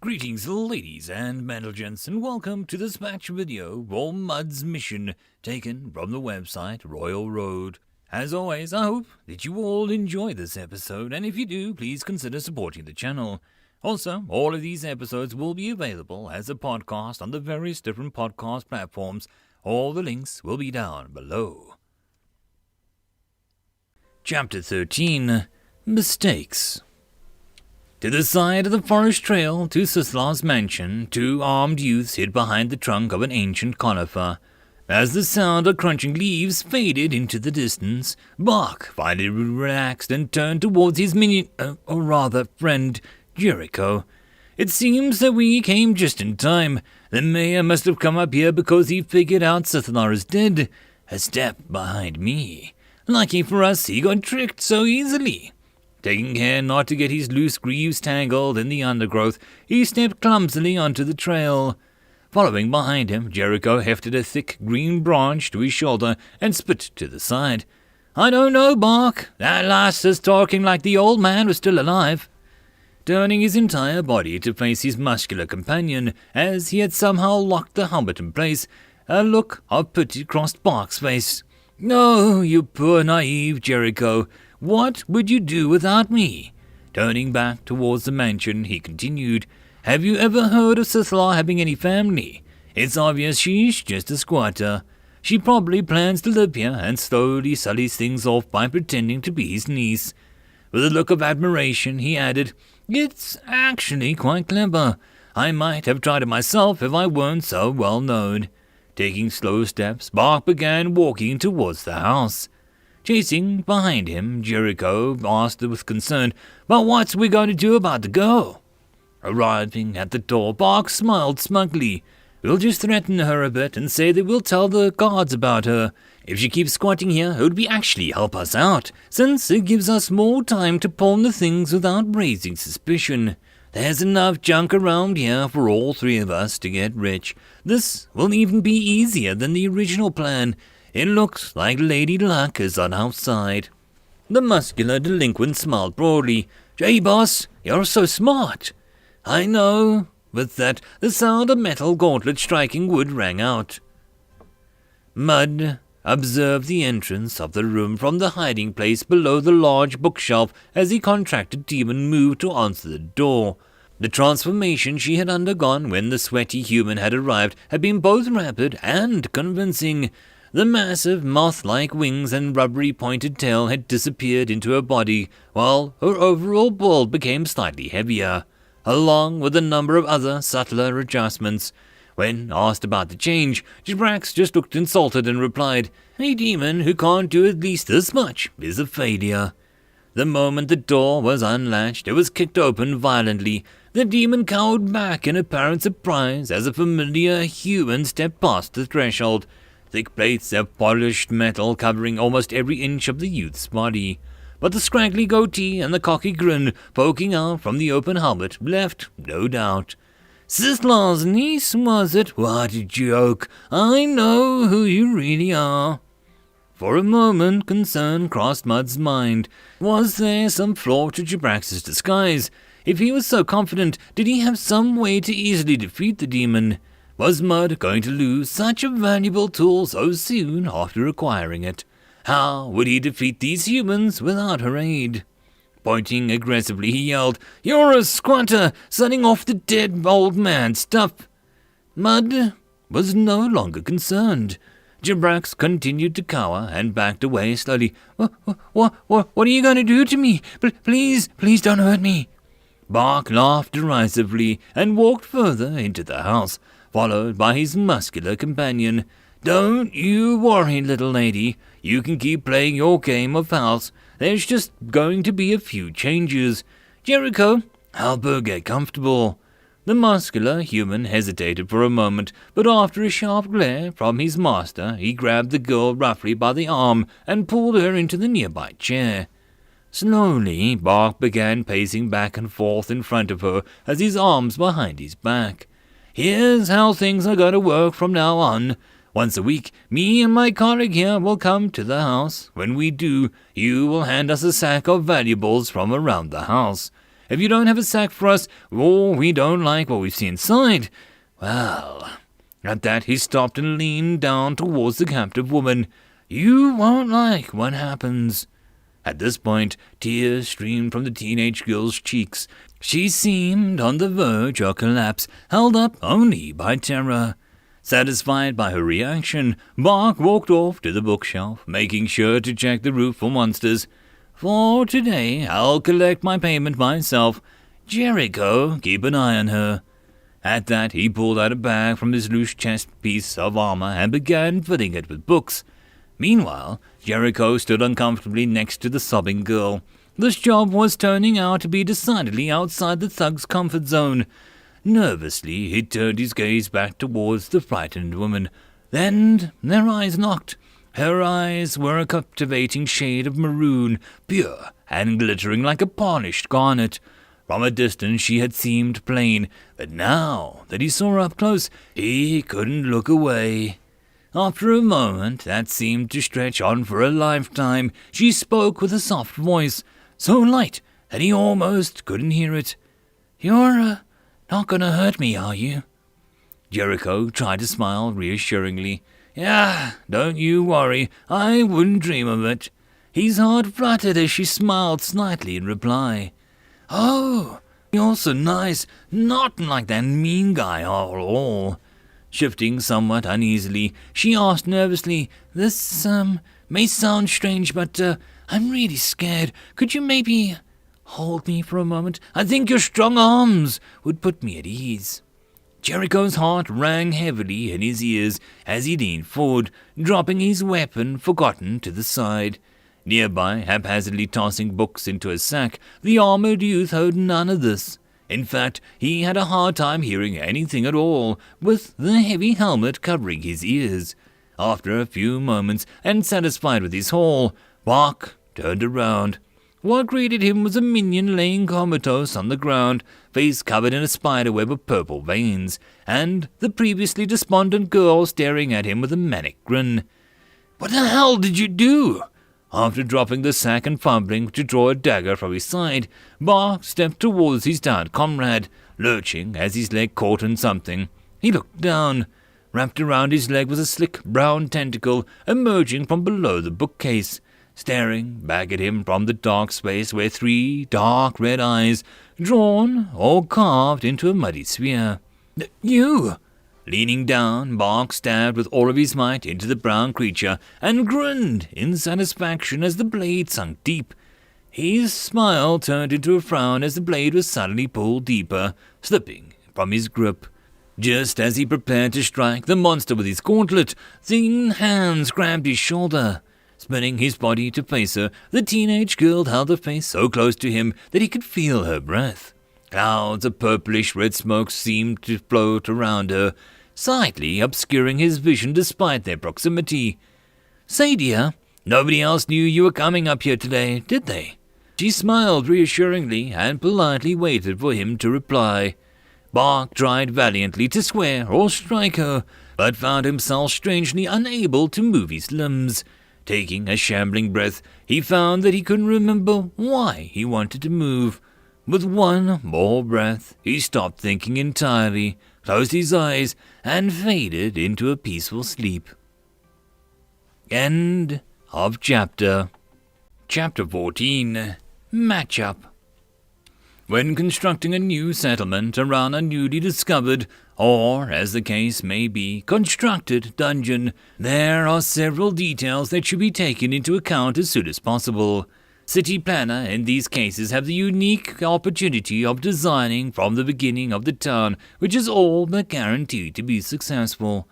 Greetings ladies and gents, and welcome to this match video for Mud's mission taken from the website Royal Road. As always, I hope that you all enjoy this episode, and if you do, please consider supporting the channel. Also, all of these episodes will be available as a podcast on the various different podcast platforms. All the links will be down below. Chapter 13, Mistakes. To the side of the forest trail to Sisla's mansion, two armed youths hid behind the trunk of an ancient conifer. As the sound of crunching leaves faded into the distance, Bach finally relaxed and turned towards his friend, Jericho. It seems that we came just in time. The mayor must have come up here because he figured out Sithla is dead. A step behind me. Lucky for us, he got tricked so easily. Taking care not to get his loose greaves tangled in the undergrowth, he stepped clumsily onto the trail. Following behind him, Jericho hefted a thick green branch to his shoulder and spit to the side. "I don't know, Bach. That lass is talking like the old man was still alive." Turning his entire body to face his muscular companion, as he had somehow locked the helmet in place, a look of pity crossed Bach's face. "No, you poor naive Jericho. What would you do without me?" Turning back towards the mansion, he continued, "Have you ever heard of Sithla having any family? It's obvious she's just a squatter. She probably plans to live here and slowly sullies things off by pretending to be his niece." With a look of admiration, he added, "It's actually quite clever. I might have tried it myself if I weren't so well known." Taking slow steps, Bach began walking towards the house. Chasing behind him, Jericho asked with concern, "But what's we going to do about the girl?" Arriving at the door, Bach smiled smugly. "We'll just threaten her a bit and say that we'll tell the guards about her. If she keeps squatting here, it would actually help us out, since it gives us more time to pawn the things without raising suspicion. There's enough junk around here for all three of us to get rich. This will even be easier than the original plan. It looks like Lady Luck is on our side." The muscular delinquent smiled broadly. "Gee, boss, you're so smart." "I know." With that, the sound of metal gauntlet striking wood rang out. Mud observed the entrance of the room from the hiding place below the large bookshelf as the contracted demon moved to answer the door. The transformation she had undergone when the sweaty human had arrived had been both rapid and convincing. The massive moth-like wings and rubbery pointed tail had disappeared into her body, while her overall build became slightly heavier, along with a number of other subtler adjustments. When asked about the change, Jibrax just looked insulted and replied, "A demon who can't do at least this much is a failure." The moment the door was unlatched, it was kicked open violently. The demon cowered back in apparent surprise as a familiar human stepped past the threshold. Thick plates of polished metal covering almost every inch of the youth's body. But the scraggly goatee and the cocky grin poking out from the open helmet left no doubt. "Sisla's niece, was it? What a joke. I know who you really are." For a moment, concern crossed Mud's mind. Was there some flaw to Jibrax's disguise? If he was so confident, did he have some way to easily defeat the demon? Was Mud going to lose such a valuable tool so soon after acquiring it? How would he defeat these humans without her aid? Pointing aggressively, he yelled, "You're a squatter, selling off the dead old man's stuff." Mud was no longer concerned. Jibrax continued to cower and backed away slowly. What are you going to do to me? Please don't hurt me." Bach laughed derisively and walked further into the house, followed by his muscular companion. "Don't you worry, little lady. You can keep playing your game of house. There's just going to be a few changes. Jericho, help her get comfortable." The muscular human hesitated for a moment, but after a sharp glare from his master, he grabbed the girl roughly by the arm and pulled her into the nearby chair. Slowly, Bach began pacing back and forth in front of her as his arms behind his back. "Here's how things are going to work from now on. Once a week, me and my colleague here will come to the house. When we do, you will hand us a sack of valuables from around the house. If you don't have a sack for us, or we don't like what we see inside, well..." At that he stopped and leaned down towards the captive woman. "You won't like what happens." At this point, tears streamed from the teenage girl's cheeks. She seemed on the verge of collapse, held up only by terror. Satisfied by her reaction, Bark walked off to the bookshelf, making sure to check the roof for monsters. "For today, I'll collect my payment myself. Jericho, keep an eye on her." At that, he pulled out a bag from his loose chest piece of armor and began filling it with books. Meanwhile, Jericho stood uncomfortably next to the sobbing girl. This job was turning out to be decidedly outside the thug's comfort zone. Nervously, he turned his gaze back towards the frightened woman. Then their eyes locked. Her eyes were a captivating shade of maroon, pure and glittering like a polished garnet. From a distance she had seemed plain, but now that he saw her up close, he couldn't look away. After a moment that seemed to stretch on for a lifetime, she spoke with a soft voice, so light that he almost couldn't hear it. "You're not going to hurt me, are you?" Jericho tried to smile reassuringly. "Yeah, don't you worry, I wouldn't dream of it." His heart fluttered as she smiled slightly in reply. "Oh, you're so nice, not like that mean guy at all." Shifting somewhat uneasily, she asked nervously, "This, may sound strange, but, I'm really scared. Could you maybe hold me for a moment? I think your strong arms would put me at ease." Jericho's heart rang heavily in his ears as he leaned forward, dropping his weapon forgotten to the side. Nearby, haphazardly tossing books into a sack, the armored youth heard none of this. In fact, he had a hard time hearing anything at all, with the heavy helmet covering his ears. After a few moments, and satisfied with his haul, Bark turned around. What greeted him was a minion laying comatose on the ground, face covered in a spiderweb of purple veins, and the previously despondent girl staring at him with a manic grin. "What the hell did you do?" After dropping the sack and fumbling to draw a dagger from his side, Bark stepped towards his downed comrade, lurching as his leg caught on something. He looked down. Wrapped around his leg was a slick brown tentacle emerging from below the bookcase, staring back at him from the dark space were 3 dark red eyes, drawn or carved into a muddy sphere. "You!" Leaning down, Bark stabbed with all of his might into the brown creature and grinned in satisfaction as the blade sunk deep. His smile turned into a frown as the blade was suddenly pulled deeper, slipping from his grip. Just as he prepared to strike the monster with his gauntlet, thin hands grabbed his shoulder. Spinning his body to face her, the teenage girl held her face so close to him that he could feel her breath. Clouds of purplish-red smoke seemed to float around her, slightly obscuring his vision despite their proximity. "Say, dear, nobody else knew you were coming up here today, did they?" She smiled reassuringly and politely waited for him to reply. Bark tried valiantly to swear or strike her, but found himself strangely unable to move his limbs. Taking a shambling breath, he found that he couldn't remember why he wanted to move. With one more breath, he stopped thinking entirely, closed his eyes, and faded into a peaceful sleep. End of chapter. Chapter 14. Matchup. When constructing a new settlement around a newly discovered, or, as the case may be, constructed dungeon, there are several details that should be taken into account as soon as possible. City planner in these cases have the unique opportunity of designing from the beginning of the town, which is all but guaranteed to be successful.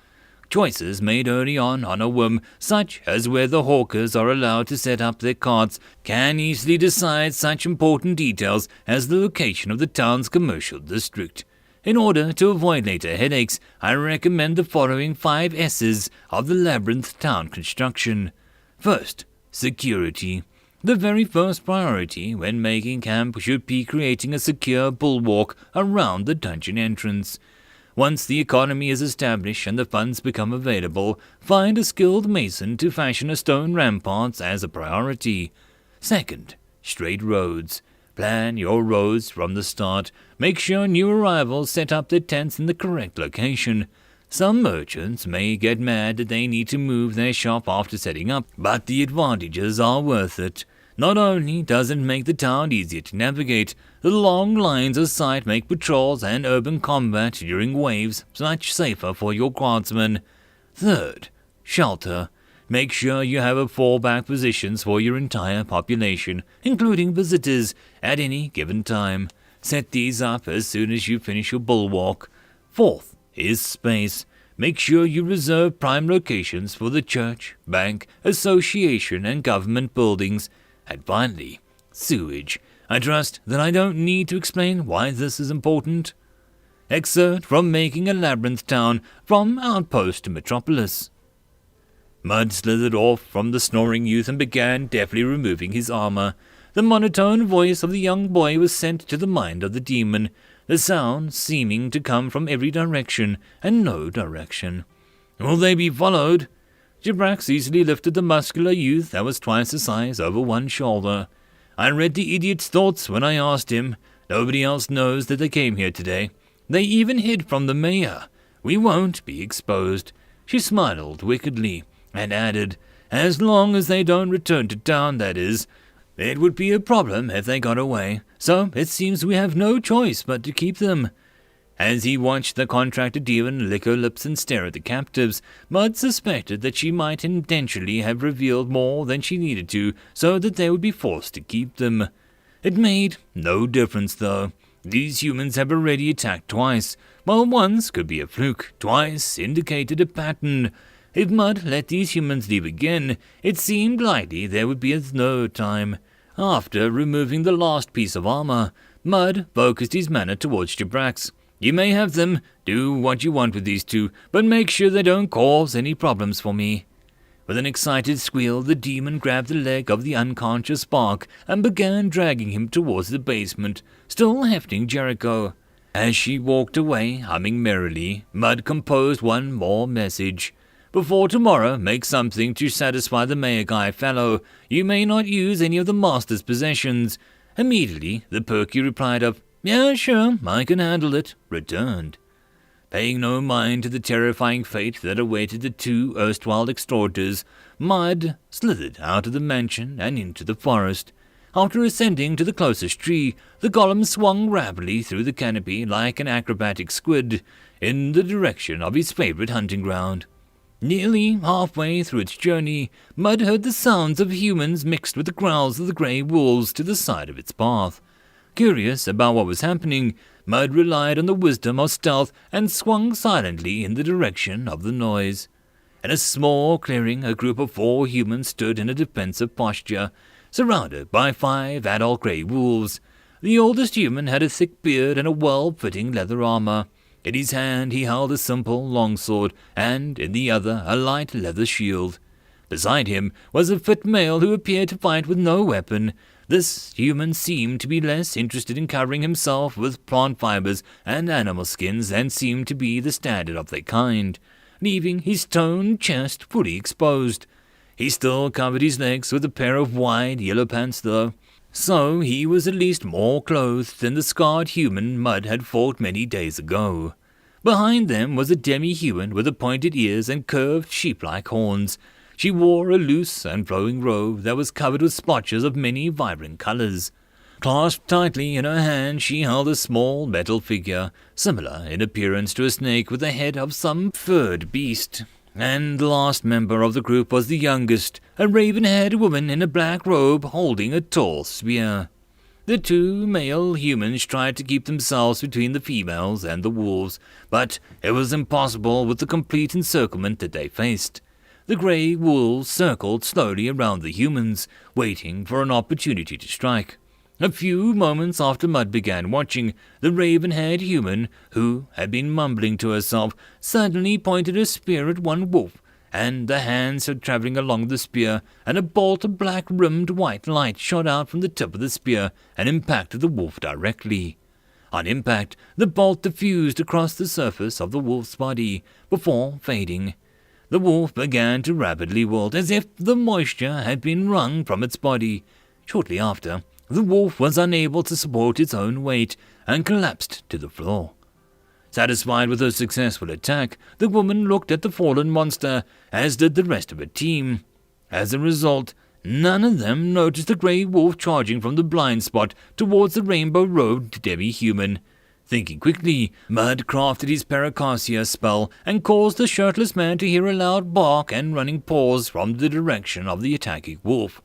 Choices made early on a whim, such as where the hawkers are allowed to set up their carts, can easily decide such important details as the location of the town's commercial district. In order to avoid later headaches, I recommend the following 5 S's of the Labyrinth town construction. First, security. The very first priority when making camp should be creating a secure bulwark around the dungeon entrance. Once the economy is established and the funds become available, find a skilled mason to fashion a stone ramparts as a priority. Second, straight roads. Plan your roads from the start. Make sure new arrivals set up their tents in the correct location. Some merchants may get mad that they need to move their shop after setting up, but the advantages are worth it. Not only does it make the town easier to navigate, the long lines of sight make patrols and urban combat during waves much safer for your guardsmen. Third, shelter. Make sure you have a fallback positions for your entire population, including visitors, at any given time. Set these up as soon as you finish your bulwark. Fourth is space. Make sure you reserve prime locations for the church, bank, association, and government buildings. And finally, sewage. I trust that I don't need to explain why this is important. Excerpt from Making a Labyrinth Town from Outpost to Metropolis. Mud slithered off from the snoring youth and began deftly removing his armor. The monotone voice of the young boy was sent to the mind of the demon, the sound seeming to come from every direction and no direction. Will they be followed? Jibrax easily lifted the muscular youth that was twice the size over one shoulder. I read the idiot's thoughts when I asked him. Nobody else knows that they came here today. They even hid from the mayor. We won't be exposed. She smiled wickedly and added, as long as they don't return to town, that is. It would be a problem if they got away, so it seems we have no choice but to keep them. As he watched the contracted demon lick her lips and stare at the captives, Mud suspected that she might intentionally have revealed more than she needed to, so that they would be forced to keep them. It made no difference, though. These humans have already attacked twice, while once could be a fluke, twice indicated a pattern. If Mud let these humans leave again, it seemed likely there would be a third time. After removing the last piece of armor, Mud focused his mana towards Jibrax. You may have them, do what you want with these two, but make sure they don't cause any problems for me. With an excited squeal, the demon grabbed the leg of the unconscious Spark and began dragging him towards the basement, still hefting Jericho. As she walked away, humming merrily, Mud composed one more message. Before tomorrow, make something to satisfy the mayor guy fellow. You may not use any of the master's possessions. Immediately, the Perky replied of, Yeah, sure, I can handle it, returned. Paying no mind to the terrifying fate that awaited the two erstwhile extorters, Mud slithered out of the mansion and into the forest. After ascending to the closest tree, the golem swung rapidly through the canopy like an acrobatic squid in the direction of his favorite hunting ground. Nearly halfway through its journey, Mud heard the sounds of humans mixed with the growls of the grey wolves to the side of its path. Curious about what was happening, Mud relied on the wisdom of stealth and swung silently in the direction of the noise. In a small clearing, a group of 4 humans stood in a defensive posture, surrounded by 5 adult grey wolves. The oldest human had a thick beard and a well-fitting leather armor. In his hand he held a simple longsword, and in the other a light leather shield. Beside him was a fit male who appeared to fight with no weapon. This human seemed to be less interested in covering himself with plant fibers and animal skins than seemed to be the standard of their kind, leaving his toned chest fully exposed. He still covered his legs with a pair of wide yellow pants, though, so he was at least more clothed than the scarred human Mud had fought many days ago. Behind them was a demi-human with pointed ears and curved sheep-like horns. She wore a loose and flowing robe that was covered with splotches of many vibrant colors. Clasped tightly in her hand, she held a small metal figure, similar in appearance to a snake with the head of some furred beast. And the last member of the group was the youngest, a raven-haired woman in a black robe holding a tall spear. The 2 male humans tried to keep themselves between the females and the wolves, but it was impossible with the complete encirclement that they faced. The grey wolves circled slowly around the humans, waiting for an opportunity to strike. A few moments after Mud began watching, the raven-haired human, who had been mumbling to herself, suddenly pointed a spear at one wolf, and the hands were travelling along the spear, and a bolt of black-rimmed white light shot out from the tip of the spear and impacted the wolf directly. On impact, the bolt diffused across the surface of the wolf's body, before fading. The wolf began to rapidly wilt as if the moisture had been wrung from its body. Shortly after, The wolf was unable to support its own weight and collapsed to the floor. Satisfied with her successful attack, the woman looked at the fallen monster, as did the rest of her team. As a result, none of them noticed the grey wolf charging from the blind spot towards the rainbow-robed demi-human. Thinking quickly, Mud crafted his Paracasia spell and caused the shirtless man to hear a loud bark and running paws from the direction of the attacking wolf.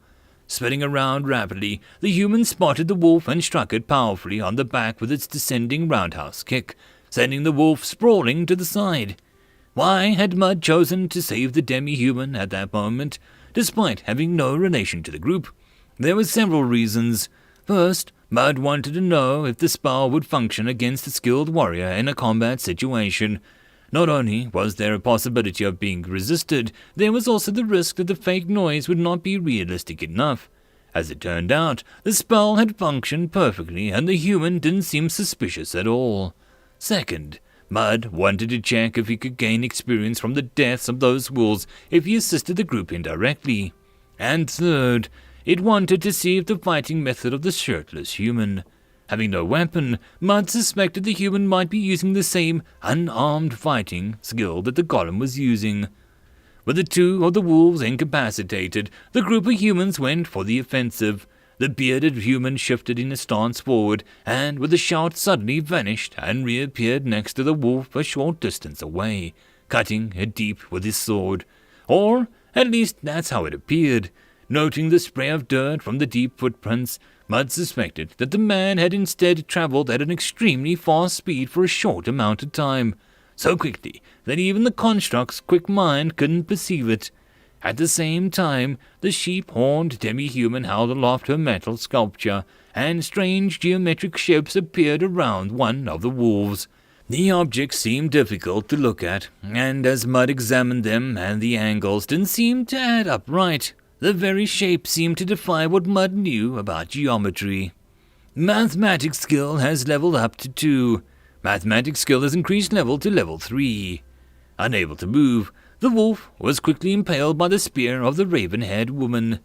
Spinning around rapidly, the human spotted the wolf and struck it powerfully on the back with its descending roundhouse kick, sending the wolf sprawling to the side. Why had Mud chosen to save the demi-human at that moment, despite having no relation to the group? There were several reasons. First, Mud wanted to know if the spell would function against a skilled warrior in a combat situation. Not only was there a possibility of being resisted, there was also the risk that the fake noise would not be realistic enough. As it turned out, the spell had functioned perfectly and the human didn't seem suspicious at all. Second, Mud wanted to check if he could gain experience from the deaths of those wolves if he assisted the group indirectly. And third, it wanted to see if the fighting method of the shirtless human. Having no weapon, Mud suspected the human might be using the same unarmed fighting skill that the golem was using. With the two of the wolves incapacitated, the group of humans went for the offensive. The bearded human shifted in a stance forward, and with a shout suddenly vanished and reappeared next to the wolf a short distance away, cutting it deep with his sword. Or, at least that's how it appeared. Noting the spray of dirt from the deep footprints, Mud suspected that the man had instead travelled at an extremely fast speed for a short amount of time, so quickly that even the construct's quick mind couldn't perceive it. At the same time, the sheep-horned demi-human held aloft her metal sculpture, and strange geometric shapes appeared around one of the wolves. The objects seemed difficult to look at, and as Mud examined them and the angles didn't seem to add up right, the very shape seemed to defy what Mud knew about geometry. Mathematics skill has leveled up to 2. Mathematics skill has increased level to level 3. Unable to move, the wolf was quickly impaled by the spear of the raven-haired woman.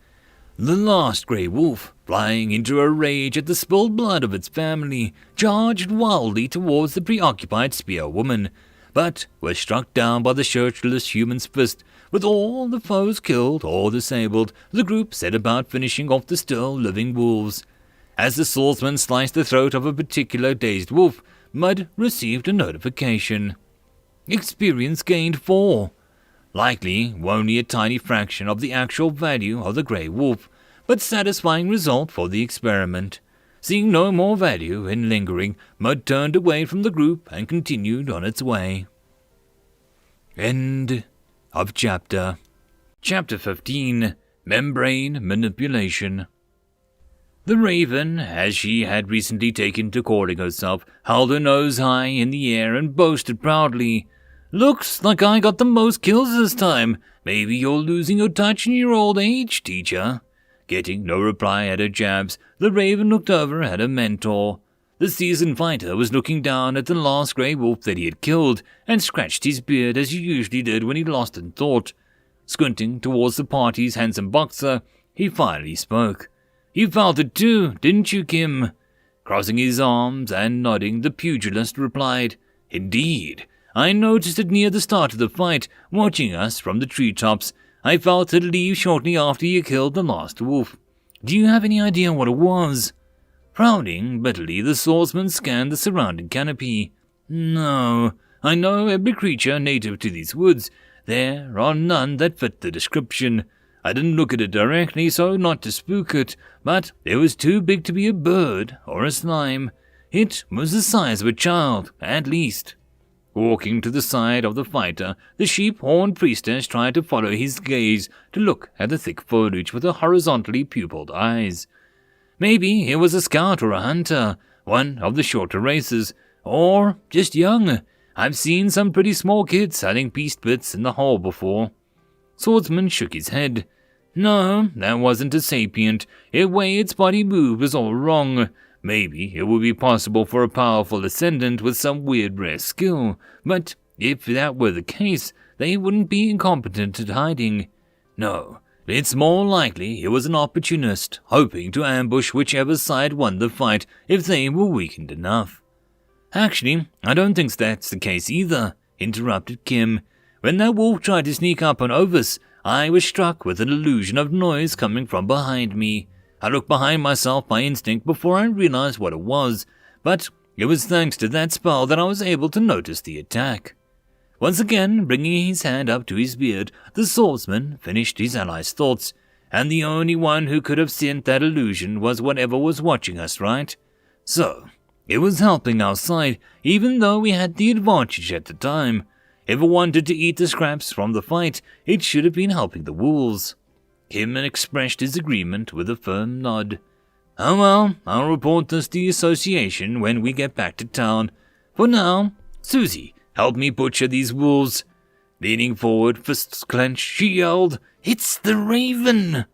The last grey wolf, flying into a rage at the spilled blood of its family, charged wildly towards the preoccupied spear woman, but was struck down by the shirtless human's fist. With all the foes killed or disabled, the group set about finishing off the still living wolves. As the swordsman sliced the throat of a particular dazed wolf, Mud received a notification. Experience gained 4. Likely only a tiny fraction of the actual value of the grey wolf, but satisfying result for the experiment. Seeing no more value in lingering, Mud turned away from the group and continued on its way. End of chapter. Chapter 15. Membrane Manipulation. The raven, as she had recently taken to calling herself, held her nose high in the air and boasted proudly, "Looks like I got the most kills this time. Maybe you're losing your touch in your old age, teacher." Getting no reply at her jabs, the raven looked over at her mentor. The seasoned fighter was looking down at the last grey wolf that he had killed, and scratched his beard as he usually did when he lost in thought. Squinting towards the party's handsome boxer, he finally spoke. "You felt it too, didn't you, Kim?" Crossing his arms and nodding, the pugilist replied, "Indeed. I noticed it near the start of the fight, watching us from the treetops. I felt it leave shortly after you killed the last wolf. Do you have any idea what it was?" Frowning bitterly, the swordsman scanned the surrounding canopy. "No, I know every creature native to these woods. There are none that fit the description. I didn't look at it directly so not to spook it, but it was too big to be a bird or a slime. It was the size of a child, at least." Walking to the side of the fighter, the sheep-horned priestess tried to follow his gaze to look at the thick foliage with her horizontally pupilled eyes. Maybe it was a scout or a hunter, one of the shorter races, or just young. I've seen some pretty small kids selling beast bits in the hall before. Swordsman shook his head. No, that wasn't a sapient. The way its body moved was all wrong. Maybe it would be possible for a powerful ascendant with some weird rare skill, but if that were the case, they wouldn't be incompetent at hiding. No, It's more likely he was an opportunist, hoping to ambush whichever side won the fight if they were weakened enough. Actually, I don't think that's the case either, interrupted Kim. When that wolf tried to sneak up on Ovis, I was struck with an illusion of noise coming from behind me. I looked behind myself by instinct before I realized what it was, but it was thanks to that spell that I was able to notice the attack. Once again, bringing his hand up to his beard, the swordsman finished his ally's thoughts, and the only one who could have sent that illusion was whatever was watching us, right? So, it was helping our side, even though we had the advantage at the time. If it wanted to eat the scraps from the fight, it should have been helping the wolves. Kim expressed his agreement with a firm nod. Oh well, I'll report this to the association when we get back to town. For now, Susie, help me butcher these wolves. Leaning forward, fists clenched, she yelled, It's the Raven!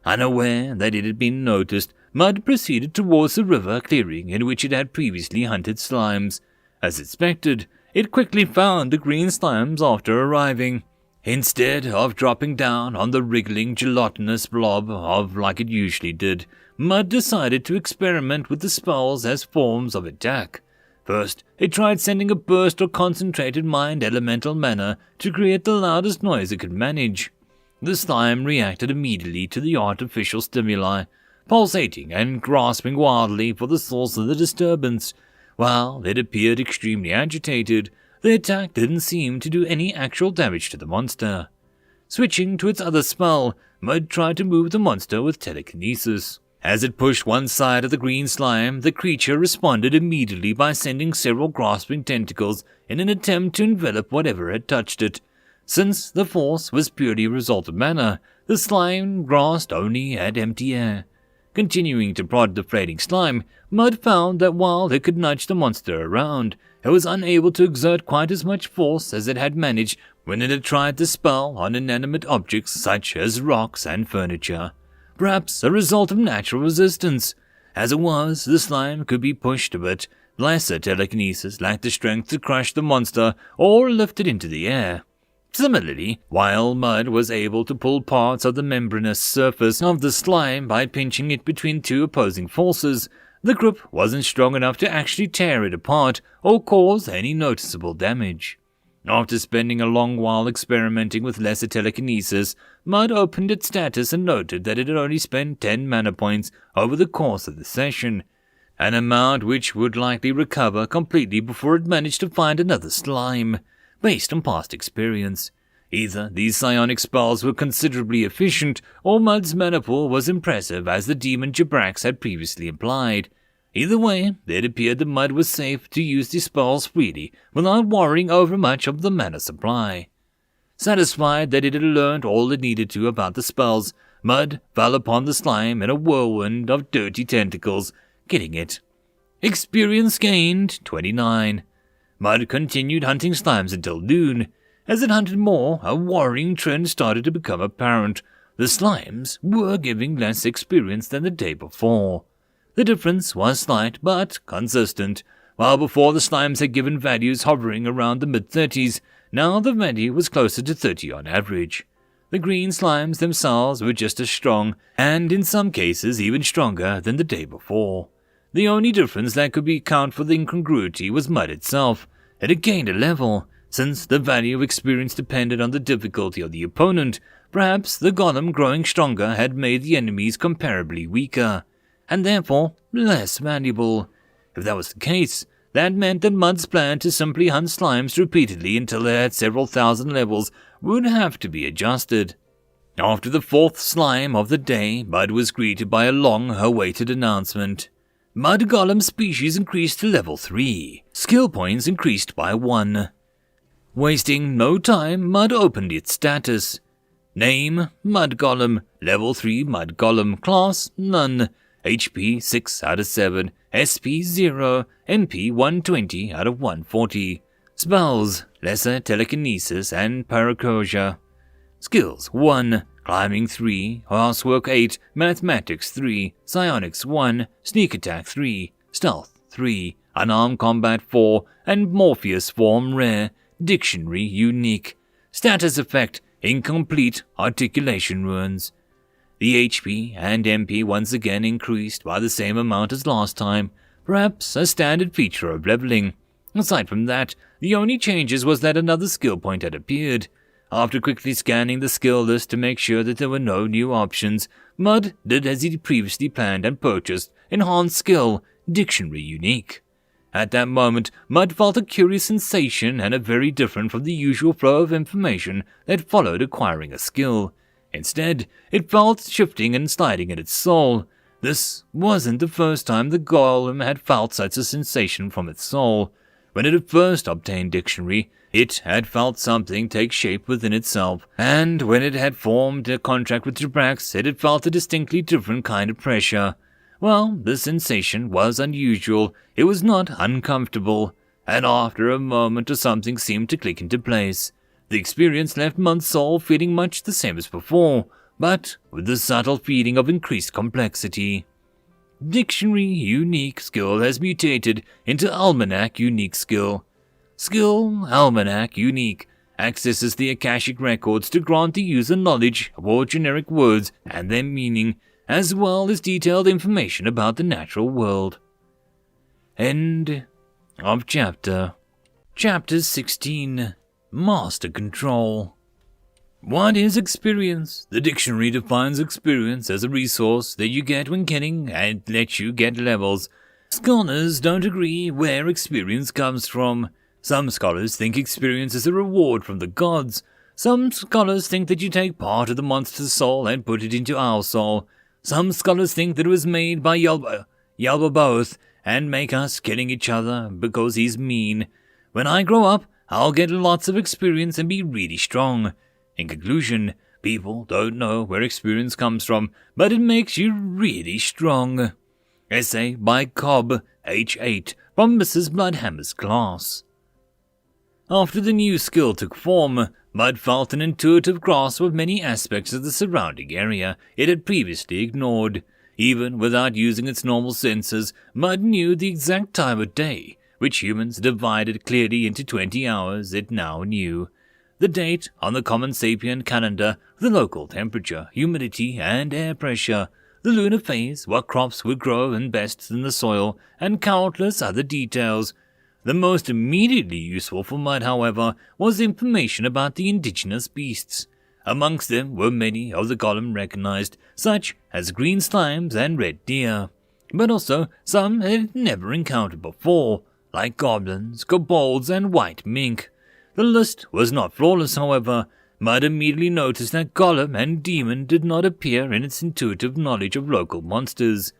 Unaware that it had been noticed, Mud proceeded towards the river clearing in which it had previously hunted slimes. As expected, it quickly found the green slimes after arriving. Instead of dropping down on the wriggling, gelatinous blob like it usually did, Mud decided to experiment with the spells as forms of attack. First, it tried sending a burst of concentrated mind elemental mana to create the loudest noise it could manage. The slime reacted immediately to the artificial stimuli, pulsating and grasping wildly for the source of the disturbance. While it appeared extremely agitated, the attack didn't seem to do any actual damage to the monster. Switching to its other spell, Mud tried to move the monster with telekinesis. As it pushed one side of the green slime, the creature responded immediately by sending several grasping tentacles in an attempt to envelop whatever had touched it. Since the force was purely a result of mana, the slime grasped only at empty air. Continuing to prod the flaying slime, Mud found that while it could nudge the monster around, it was unable to exert quite as much force as it had managed when it had tried the spell on inanimate objects such as rocks and furniture. Perhaps a result of natural resistance. As it was, the slime could be pushed, but lesser telekinesis lacked the strength to crush the monster or lift it into the air. Similarly, while Mud was able to pull parts of the membranous surface of the slime by pinching it between two opposing forces, the grip wasn't strong enough to actually tear it apart or cause any noticeable damage. After spending a long while experimenting with lesser telekinesis, Mud opened its status and noted that it had only spent 10 mana points over the course of the session, an amount which would likely recover completely before it managed to find another slime. Based on past experience, either these psionic spells were considerably efficient, or Mud's mana pool was impressive as the demon Jabrax had previously implied. Either way, it appeared that Mud was safe to use the spells freely without worrying over much of the mana supply. Satisfied that it had learned all it needed to about the spells, Mud fell upon the slime in a whirlwind of dirty tentacles, getting it. Experience gained 29. Mud continued hunting slimes until noon. As it hunted more, a worrying trend started to become apparent. The slimes were giving less experience than the day before. The difference was slight but consistent. While before the slimes had given values hovering around the mid-30s, now the value was closer to 30 on average. The green slimes themselves were just as strong, and in some cases even stronger than the day before. The only difference that could account for the incongruity was Mud itself. It had gained a level. Since the value of experience depended on the difficulty of the opponent, perhaps the golem growing stronger had made the enemies comparably weaker, and therefore less valuable. If that was the case, that meant that Mud's plan to simply hunt slimes repeatedly until they had several thousand levels would have to be adjusted. After the fourth slime of the day, Mud was greeted by a long-awaited announcement. Mud Golem species increased to level 3. Skill points increased by 1. Wasting no time, Mud opened its status. Name, Mud Golem. Level 3 Mud Golem. Class, none. HP 6 out of 7. SP 0. MP 120 out of 140. Spells, Lesser Telekinesis and Paracosia. Skills, 1. Climbing 3, Housework 8, Mathematics 3, Psionics 1, Sneak Attack 3, Stealth 3, Unarmed Combat 4, and Morpheus Form Rare, Dictionary Unique. Status Effect, incomplete articulation runes. The HP and MP once again increased by the same amount as last time, perhaps a standard feature of leveling. Aside from that, the only changes was that another skill point had appeared. After quickly scanning the skill list to make sure that there were no new options, Mud did as he previously planned and purchased Enhanced Skill, Dictionary Unique. At that moment, Mud felt a curious sensation and a very different from the usual flow of information that followed acquiring a skill. Instead, it felt shifting and sliding in its soul. This wasn't the first time the golem had felt such a sensation from its soul. When it had first obtained Dictionary, it had felt something take shape within itself, and when it had formed a contract with Jabrax, it had felt a distinctly different kind of pressure. Well, the sensation was unusual, it was not uncomfortable, and after a moment or something seemed to click into place. The experience left Mud's soul feeling much the same as before, but with the subtle feeling of increased complexity. Dictionary Unique Skill has mutated into Almanac Unique Skill. Skill Almanac Unique accesses the Akashic records to grant the user knowledge of all generic words and their meaning, as well as detailed information about the natural world. End of chapter. Chapter 16. Master Control. What is experience? The dictionary defines experience as a resource that you get when killing and lets you get levels. Scholars don't agree where experience comes from. Some scholars think experience is a reward from the gods. Some scholars think that you take part of the monster's soul and put it into our soul. Some scholars think that it was made by Yalba both and make us killing each other because he's mean. When I grow up, I'll get lots of experience and be really strong. In conclusion, people don't know where experience comes from, but it makes you really strong. Essay by Cobb, H8, from Mrs. Bloodhammer's class. After the new skill took form, Mud felt an intuitive grasp of many aspects of the surrounding area it had previously ignored. Even without using its normal senses, Mud knew the exact time of day, which humans divided clearly into 20 hours it now knew. The date on the common sapient calendar, the local temperature, humidity, and air pressure, the lunar phase, what crops would grow and best in the soil, and countless other details. The most immediately useful for Mud, however, was information about the indigenous beasts. Amongst them were many of the golem recognized, such as green slimes and red deer, but also some it had never encountered before, like goblins, kobolds, and white mink. The list was not flawless, however. Mud immediately noticed that golem and demon did not appear in its intuitive knowledge of local monsters.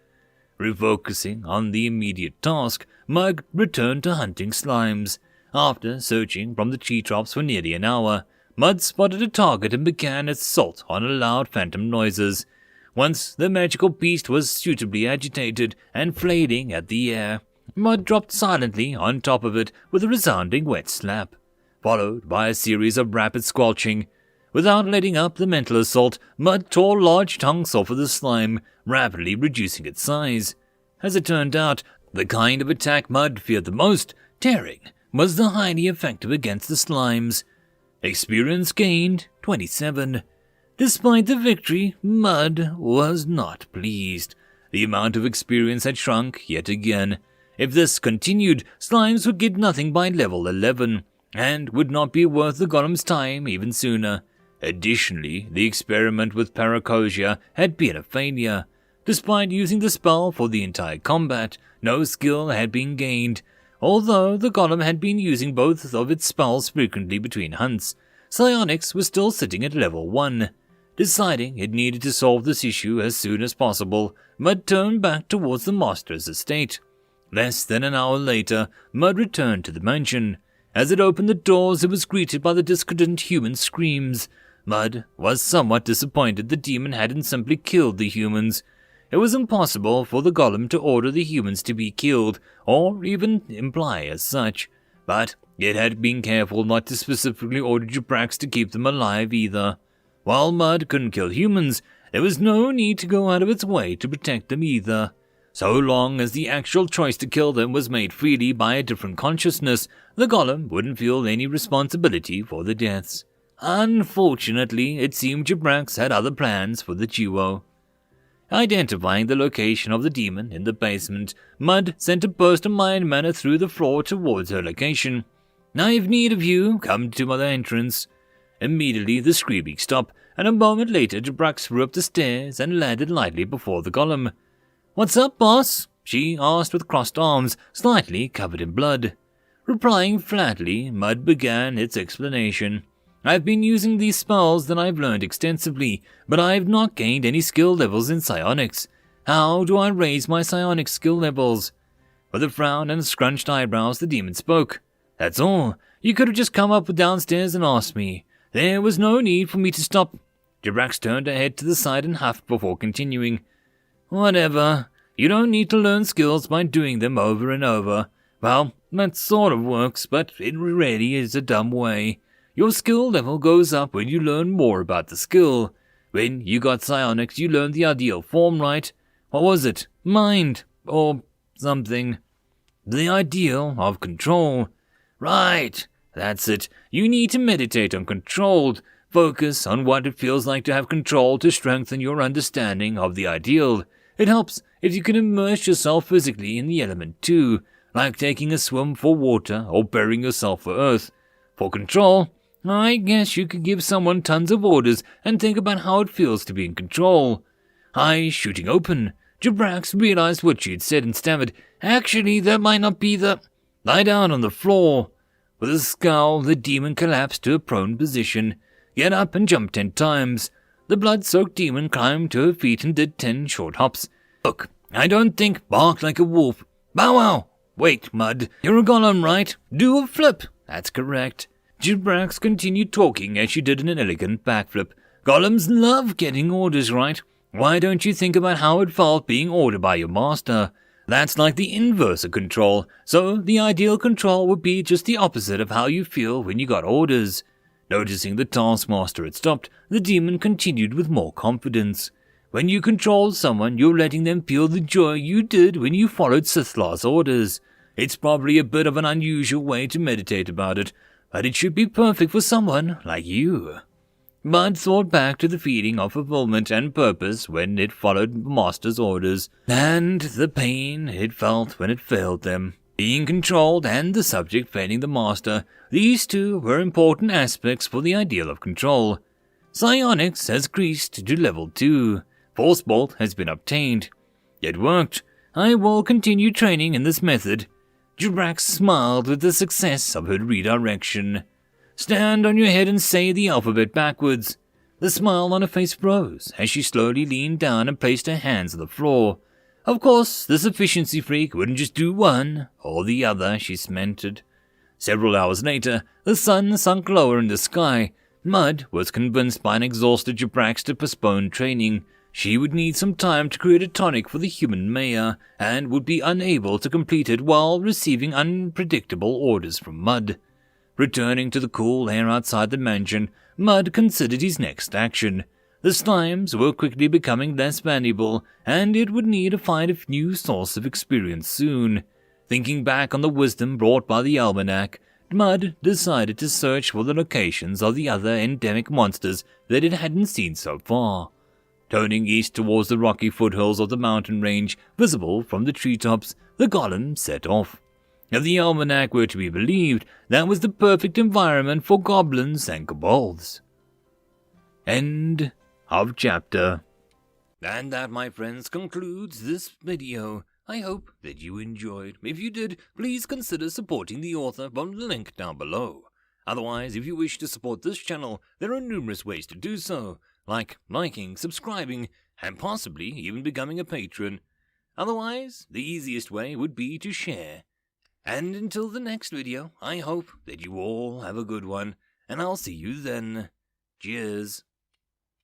Refocusing on the immediate task, Mud returned to hunting slimes. After searching from the tree tops for nearly an hour, Mud spotted a target and began its assault on loud phantom noises. Once the magical beast was suitably agitated and flailing at the air, Mud dropped silently on top of it with a resounding wet slap, followed by a series of rapid squelching. Without letting up the mental assault, Mud tore large chunks off of the slime, rapidly reducing its size. As it turned out, the kind of attack Mud feared the most, tearing, was the highly effective against the slimes. Experience gained 27. Despite the victory, Mud was not pleased. The amount of experience had shrunk yet again. If this continued, slimes would get nothing by level 11, and would not be worth the golem's time even sooner. Additionally, the experiment with Paracosia had been a failure. Despite using the spell for the entire combat, no skill had been gained. Although the golem had been using both of its spells frequently between hunts, psionics was still sitting at level 1. Deciding it needed to solve this issue as soon as possible, Mud turned back towards the master's estate. Less than an hour later, Mud returned to the mansion. As it opened the doors, it was greeted by the discordant human screams. Mud was somewhat disappointed the demon hadn't simply killed the humans. It was impossible for the golem to order the humans to be killed, or even imply as such, but it had been careful not to specifically order Jabrax to keep them alive either. While Mud couldn't kill humans, there was no need to go out of its way to protect them either. So long as the actual choice to kill them was made freely by a different consciousness, the golem wouldn't feel any responsibility for the deaths. Unfortunately, it seemed Jibrax had other plans for the duo. Identifying the location of the demon in the basement, Mud sent a burst of mind mana through the floor towards her location. "I've need of you, come to my entrance." Immediately the screaming stopped, and a moment later Jibrax flew up the stairs and landed lightly before the golem. "What's up, boss?" she asked with crossed arms, slightly covered in blood. Replying flatly, Mud began its explanation. "I've been using these spells that I've learned extensively, but I've not gained any skill levels in psionics. How do I raise my psionic skill levels?" With a frown and scrunched eyebrows, the demon spoke. "That's all. You could have just come up downstairs and asked me. There was no need for me to stop." Jibrax turned her head to the side and huffed before continuing. "Whatever. You don't need to learn skills by doing them over and over. Well, that sort of works, but it really is a dumb way. Your skill level goes up when you learn more about the skill. When you got psionics, you learned the ideal form, right? What was it? Mind, or something. The ideal of control. Right, that's it. You need to meditate on control. Focus on what it feels like to have control to strengthen your understanding of the ideal. It helps if you can immerse yourself physically in the element too, like taking a swim for water or burying yourself for earth. For control, I guess you could give someone tons of orders and think about how it feels to be in control." Eyes shooting open, Jibrax realized what she had said and stammered, "Actually, that might not be the—" "Lie down on the floor." With a scowl, the demon collapsed to a prone position. "Get up and jump 10 times. The blood-soaked demon climbed to her feet and did 10 short hops. "Look, I don't think bark like a wolf. Bow wow! Wait, Mud, you're a golem, right? Do a flip." "That's correct." Jibrax continued talking as she did an elegant backflip. "Golems love getting orders, right? Why don't you think about how it felt being ordered by your master? That's like the inverse of control, so the ideal control would be just the opposite of how you feel when you got orders." Noticing the taskmaster had stopped, the demon continued with more confidence. "When you control someone, you're letting them feel the joy you did when you followed Sithla's orders. It's probably a bit of an unusual way to meditate about it, but it should be perfect for someone like you." Mud thought back to the feeling of fulfillment and purpose when it followed the master's orders, and the pain it felt when it failed them. Being controlled and the subject failing the master, these two were important aspects for the ideal of control. Psionics has increased to level 2. Force Bolt has been obtained. It worked. I will continue training in this method. Jibrax smiled with the success of her redirection. "Stand on your head and say the alphabet backwards." The smile on her face froze as she slowly leaned down and placed her hands on the floor. Of course, this efficiency freak wouldn't just do one or the other, she cemented. Several hours later, the sun sunk lower in the sky. Mud was convinced by an exhausted Jibrax to postpone training. She would need some time to create a tonic for the human mayor, and would be unable to complete it while receiving unpredictable orders from Mud. Returning to the cool air outside the mansion, Mud considered his next action. The slimes were quickly becoming less valuable, and it would need to find a new source of experience soon. Thinking back on the wisdom brought by the almanac, Mud decided to search for the locations of the other endemic monsters that it hadn't seen so far. Turning east towards the rocky foothills of the mountain range visible from the treetops, the golem set off. If the almanac were to be believed, that was the perfect environment for goblins and kobolds. End of chapter. And that, my friends, concludes this video. I hope that you enjoyed. If you did, please consider supporting the author from the link down below. Otherwise, if you wish to support this channel, there are numerous ways to do so, like liking, subscribing, and possibly even becoming a patron. Otherwise, the easiest way would be to share. And until the next video, I hope that you all have a good one, and I'll see you then. Cheers.